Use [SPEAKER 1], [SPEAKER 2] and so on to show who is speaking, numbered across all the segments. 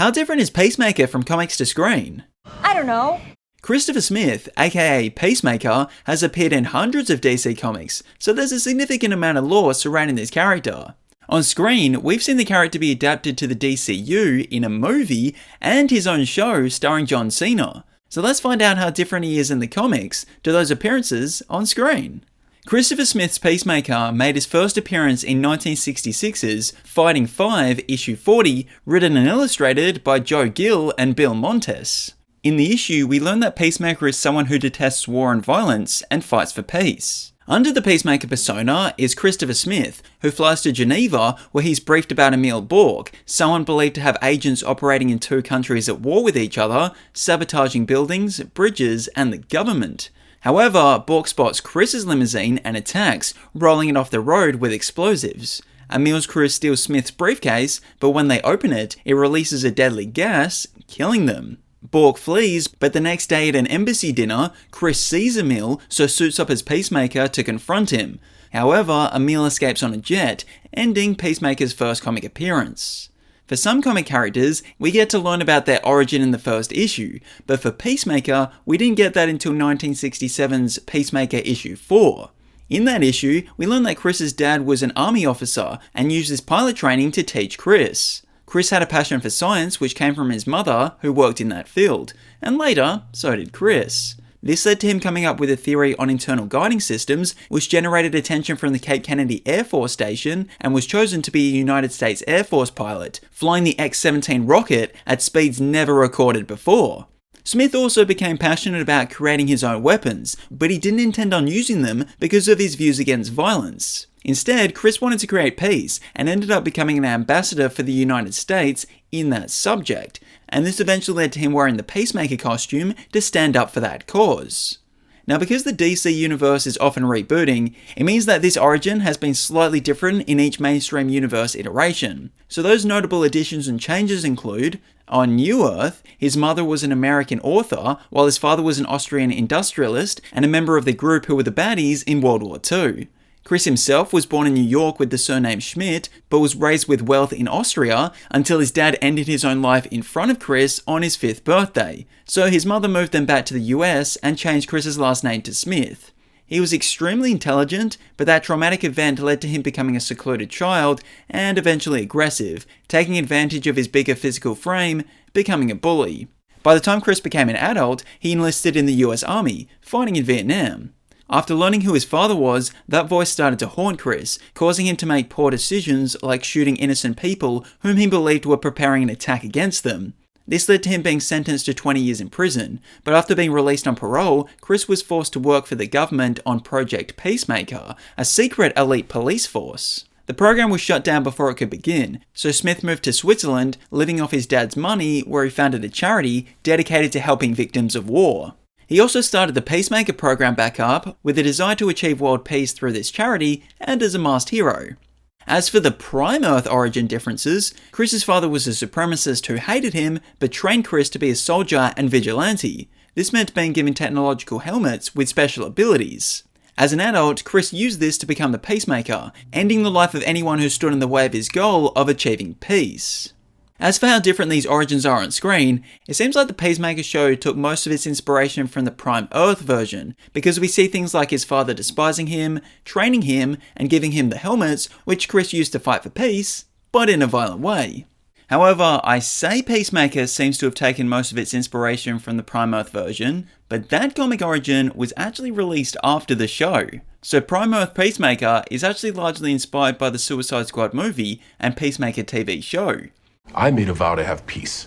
[SPEAKER 1] How different is Peacemaker from comics to screen?
[SPEAKER 2] I don't know.
[SPEAKER 1] Christopher Smith, aka Peacemaker, has appeared in hundreds of DC comics, so there's a significant amount of lore surrounding this character. On screen, we've seen the character be adapted to the DCU in a movie and his own show starring John Cena. So let's find out how different he is in the comics to those appearances on screen. Christopher Smith's Peacemaker made his first appearance in 1966's Fighting 5 issue 40, written and illustrated by Joe Gill and Bill Montes. In the issue, we learn that Peacemaker is someone who detests war and violence and fights for peace. Under the Peacemaker persona is Christopher Smith, who flies to Geneva where he's briefed about Emil Borg, someone believed to have agents operating in two countries at war with each other, sabotaging buildings, bridges, and the government. However, Borg spots Chris's limousine and attacks, rolling it off the road with explosives. Emil's crew steals Smith's briefcase, but when they open it, it releases a deadly gas, killing them. Borg flees, but the next day at an embassy dinner, Chris sees Emil, so suits up as Peacemaker to confront him. However, Emil escapes on a jet, ending Peacemaker's first comic appearance. For some comic characters, we get to learn about their origin in the first issue, but for Peacemaker, we didn't get that until 1967's Peacemaker issue 4. In that issue, we learn that Chris's dad was an army officer and used his pilot training to teach Chris. Chris had a passion for science which came from his mother, who worked in that field, and later, so did Chris. This led to him coming up with a theory on internal guiding systems, which generated attention from the Cape Kennedy Air Force Station and was chosen to be a United States Air Force pilot, flying the X-17 rocket at speeds never recorded before. Smith also became passionate about creating his own weapons, but he didn't intend on using them because of his views against violence. Instead, Chris wanted to create peace and ended up becoming an ambassador for the United States in that subject, and this eventually led to him wearing the Peacemaker costume to stand up for that cause. Now, because the DC universe is often rebooting, it means that this origin has been slightly different in each mainstream universe iteration. So those notable additions and changes include, on New Earth, his mother was an American author, while his father was an Austrian industrialist and a member of the group who were the baddies in World War II. Chris himself was born in New York with the surname Schmidt, but was raised with wealth in Austria until his dad ended his own life in front of Chris on his 5th birthday. So his mother moved them back to the US and changed Chris's last name to Smith. He was extremely intelligent, but that traumatic event led to him becoming a secluded child and eventually aggressive, taking advantage of his bigger physical frame, becoming a bully. By the time Chris became an adult, he enlisted in the US Army, fighting in Vietnam. After learning who his father was, that voice started to haunt Chris, causing him to make poor decisions like shooting innocent people whom he believed were preparing an attack against them. This led to him being sentenced to 20 years in prison, but after being released on parole, Chris was forced to work for the government on Project Peacemaker, a secret elite police force. The program was shut down before it could begin, so Smith moved to Switzerland, living off his dad's money, where he founded a charity dedicated to helping victims of war. He also started the Peacemaker program back up with a desire to achieve world peace through this charity and as a masked hero. As for the Prime Earth origin differences, Chris's father was a supremacist who hated him but trained Chris to be a soldier and vigilante. This meant being given technological helmets with special abilities. As an adult, Chris used this to become the Peacemaker, ending the life of anyone who stood in the way of his goal of achieving peace. As for how different these origins are on screen, it seems like the Peacemaker show took most of its inspiration from the Prime Earth version, because we see things like his father despising him, training him, and giving him the helmets, which Chris used to fight for peace, but in a violent way. However, I say Peacemaker seems to have taken most of its inspiration from the Prime Earth version, but that comic origin was actually released after the show. So Prime Earth Peacemaker is actually largely inspired by the Suicide Squad movie and Peacemaker TV show.
[SPEAKER 3] I made a vow to have peace,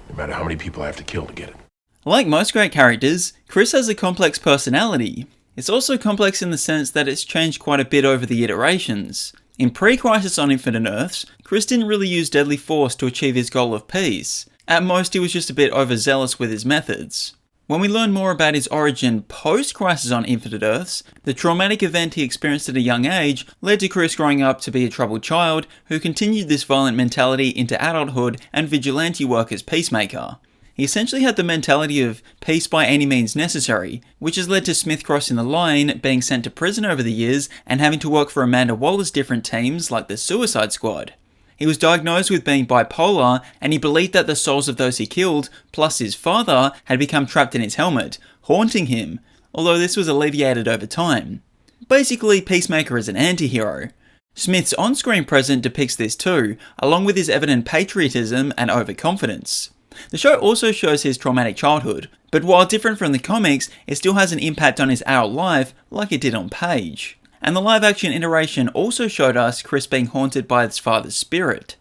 [SPEAKER 3] no matter how many people I have to kill to get it.
[SPEAKER 1] Like most great characters, Chris has a complex personality. It's also complex in the sense that it's changed quite a bit over the iterations. In pre-Crisis on Infinite Earths, Chris didn't really use deadly force to achieve his goal of peace. At most, he was just a bit overzealous with his methods. When we learn more about his origin post-Crisis on Infinite Earths, the traumatic event he experienced at a young age led to Chris growing up to be a troubled child who continued this violent mentality into adulthood and vigilante work as Peacemaker. He essentially had the mentality of peace by any means necessary, which has led to Smith crossing the line, being sent to prison over the years, and having to work for Amanda Waller's different teams like the Suicide Squad. He was diagnosed with being bipolar, and he believed that the souls of those he killed, plus his father, had become trapped in his helmet, haunting him, although this was alleviated over time. Basically, Peacemaker is an anti-hero. Smith's on-screen presence depicts this too, along with his evident patriotism and overconfidence. The show also shows his traumatic childhood, but while different from the comics, it still has an impact on his adult life like it did on Page. And the live-action iteration also showed us Chris being haunted by his father's spirit.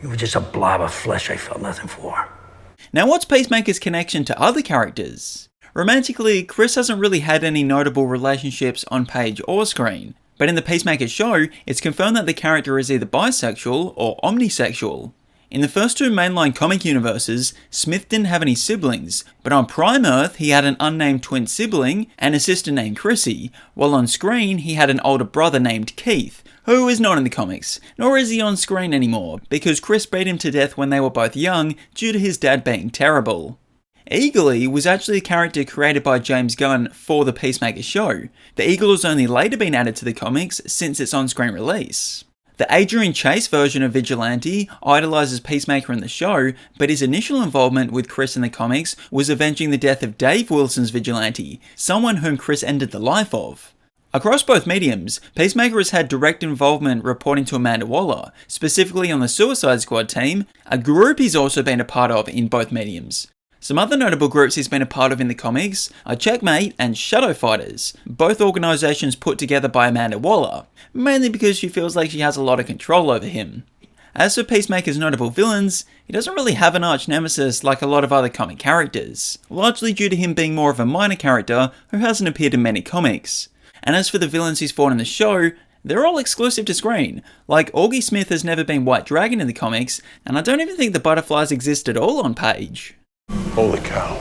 [SPEAKER 2] You were just a blob of flesh I felt nothing for.
[SPEAKER 1] Now what's Peacemaker's connection to other characters? Romantically, Chris hasn't really had any notable relationships on page or screen, but in the Peacemaker show, it's confirmed that the character is either bisexual or omnisexual. In the first two mainline comic universes, Smith didn't have any siblings, but on Prime Earth he had an unnamed twin sibling and a sister named Chrissy, while on screen he had an older brother named Keith, who is not in the comics, nor is he on screen anymore, because Chris beat him to death when they were both young due to his dad being terrible. Eagle-Eye was actually a character created by James Gunn for the Peacemaker show. The Eagle has only later been added to the comics since its on-screen release. The Adrian Chase version of Vigilante idolizes Peacemaker in the show, but his initial involvement with Chris in the comics was avenging the death of Dave Wilson's Vigilante, someone whom Chris ended the life of. Across both mediums, Peacemaker has had direct involvement reporting to Amanda Waller, specifically on the Suicide Squad team, a group he's also been a part of in both mediums. Some other notable groups he's been a part of in the comics are Checkmate and Shadow Fighters, both organisations put together by Amanda Waller, mainly because she feels like she has a lot of control over him. As for Peacemaker's notable villains, he doesn't really have an arch nemesis like a lot of other comic characters, largely due to him being more of a minor character who hasn't appeared in many comics. And as for the villains he's fought in the show, they're all exclusive to screen, like Augie Smith has never been White Dragon in the comics, and I don't even think the Butterflies exist at all on page.
[SPEAKER 3] Holy cow.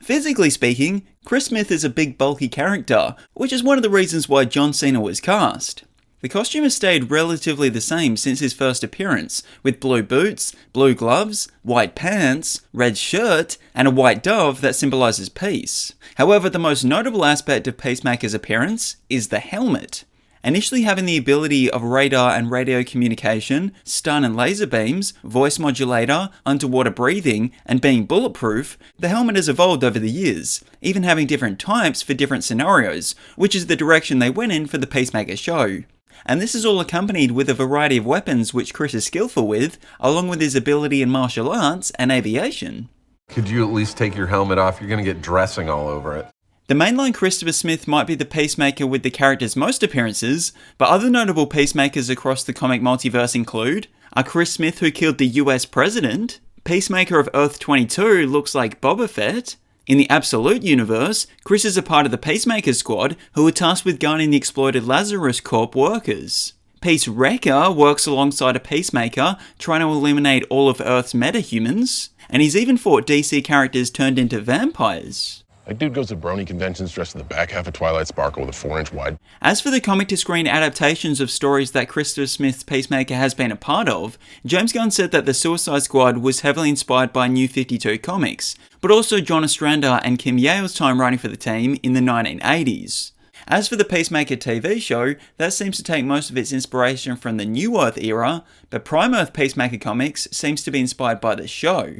[SPEAKER 1] Physically speaking, Chris Smith is a big bulky character, which is one of the reasons why John Cena was cast. The costume has stayed relatively the same since his first appearance, with blue boots, blue gloves, white pants, red shirt, and a white dove that symbolises peace. However, the most notable aspect of Peacemaker's appearance is the helmet. Initially having the ability of radar and radio communication, stun and laser beams, voice modulator, underwater breathing, and being bulletproof, the helmet has evolved over the years, even having different types for different scenarios, which is the direction they went in for the Peacemaker show. And this is all accompanied with a variety of weapons which Chris is skillful with, along with his ability in martial arts and aviation.
[SPEAKER 4] Could you at least take your helmet off? You're gonna get dressing all over it.
[SPEAKER 1] The mainline Christopher Smith might be the Peacemaker with the character's most appearances, but other notable Peacemakers across the comic multiverse include a Chris Smith who killed the US President, Peacemaker of Earth 22 looks like Boba Fett. In the Absolute Universe, Chris is a part of the Peacemaker Squad who are tasked with guarding the exploited Lazarus Corp workers. Peace Wrecker works alongside a Peacemaker trying to eliminate all of Earth's metahumans, and he's even fought DC characters turned into vampires.
[SPEAKER 3] That dude goes to brony conventions dressed in the back half of Twilight Sparkle with a 4-inch wide.
[SPEAKER 1] As for the comic-to-screen adaptations of stories that Christopher Smith's Peacemaker has been a part of, James Gunn said that the Suicide Squad was heavily inspired by New 52 comics, but also John Ostrander and Kim Yale's time writing for the team in the 1980s. As for the Peacemaker TV show, that seems to take most of its inspiration from the New Earth era, but Prime Earth Peacemaker Comics seems to be inspired by the show.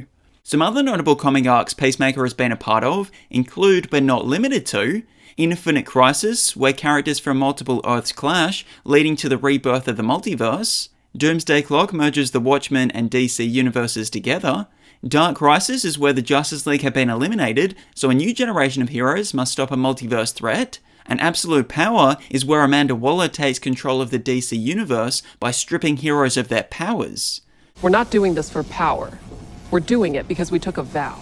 [SPEAKER 1] Some other notable comic arcs Peacemaker has been a part of include, but not limited to, Infinite Crisis, where characters from multiple Earths clash, leading to the rebirth of the multiverse. Doomsday Clock merges the Watchmen and DC universes together. Dark Crisis is where the Justice League have been eliminated, so a new generation of heroes must stop a multiverse threat. And Absolute Power is where Amanda Waller takes control of the DC universe by stripping heroes of their powers.
[SPEAKER 5] We're not doing this for power. We're doing it because we took a vow.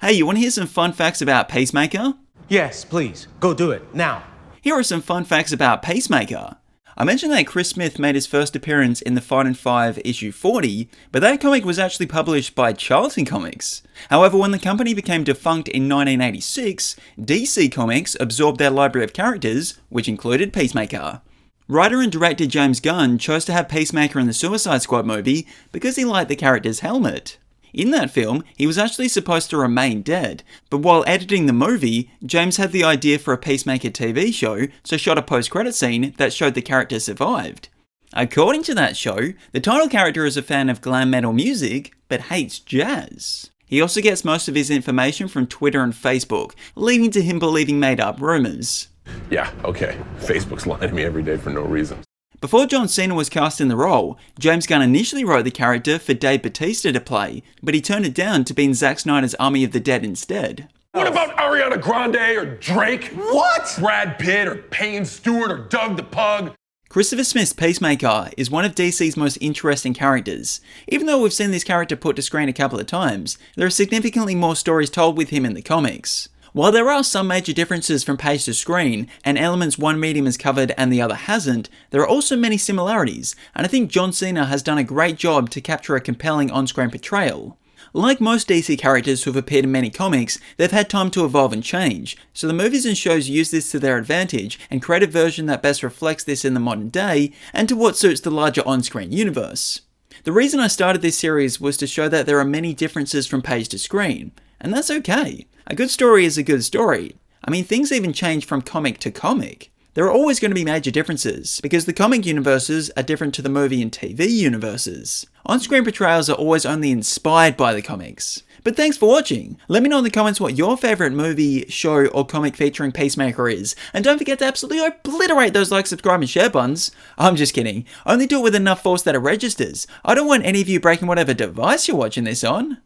[SPEAKER 1] Hey, you want to hear some fun facts about Peacemaker?
[SPEAKER 6] Yes, please. Go do it, now.
[SPEAKER 1] Here are some fun facts about Peacemaker. I mentioned that Chris Smith made his first appearance in the Fight and 5 issue 40, but that comic was actually published by Charlton Comics. However, when the company became defunct in 1986, DC Comics absorbed their library of characters, which included Peacemaker. Writer and director James Gunn chose to have Peacemaker in the Suicide Squad movie because he liked the character's helmet. In that film, he was actually supposed to remain dead, but while editing the movie, James had the idea for a Peacemaker TV show, so shot a post-credit scene that showed the character survived. According to that show, the title character is a fan of glam metal music, but hates jazz. He also gets most of his information from Twitter and Facebook, leading to him believing made-up rumors.
[SPEAKER 3] Yeah, okay. Facebook's lying to me every day for no reason.
[SPEAKER 1] Before John Cena was cast in the role, James Gunn initially wrote the character for Dave Bautista to play, but he turned it down to be in Zack Snyder's Army of the Dead instead.
[SPEAKER 3] What about Ariana Grande or Drake?
[SPEAKER 2] What?
[SPEAKER 3] Brad Pitt or Payne Stewart or Doug the Pug?
[SPEAKER 1] Christopher Smith's Peacemaker is one of DC's most interesting characters. Even though we've seen this character put to screen a couple of times, there are significantly more stories told with him in the comics. While there are some major differences from page to screen, and elements one medium has covered and the other hasn't, there are also many similarities, and I think John Cena has done a great job to capture a compelling on-screen portrayal. Like most DC characters who have appeared in many comics, they've had time to evolve and change, so the movies and shows use this to their advantage and create a version that best reflects this in the modern day and to what suits the larger on-screen universe. The reason I started this series was to show that there are many differences from page to screen, and that's okay. A good story is a good story. I mean, things even change from comic to comic. There are always going to be major differences, because the comic universes are different to the movie and TV universes. On-screen portrayals are always only inspired by the comics. But thanks for watching. Let me know in the comments what your favourite movie, show, or comic featuring Peacemaker is. And don't forget to absolutely obliterate those like, subscribe, and share buttons. I'm just kidding. Only do it with enough force that it registers. I don't want any of you breaking whatever device you're watching this on.